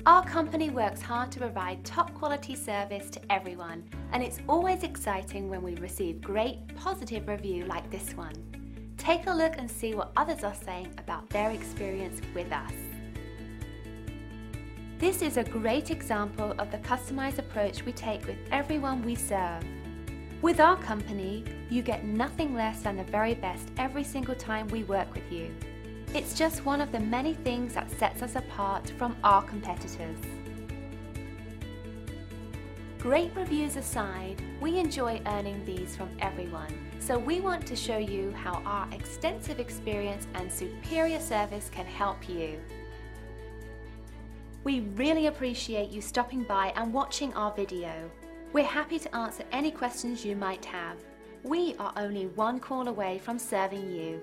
Our company works hard to provide top quality service to everyone, and it's always exciting when we receive great positive review like this one. Take a look and see what others are saying about their experience with us. This is a great example of the customized approach we take with everyone we serve. With our company, you get nothing less than the very best every single time we work with you. It's just one of the many things that sets us apart from our competitors. Great reviews aside, we enjoy earning these from everyone, so we want to show you how our extensive experience and superior service can help you. We really appreciate you stopping by and watching our video. We're happy to answer any questions you might have. We are only one call away from serving you.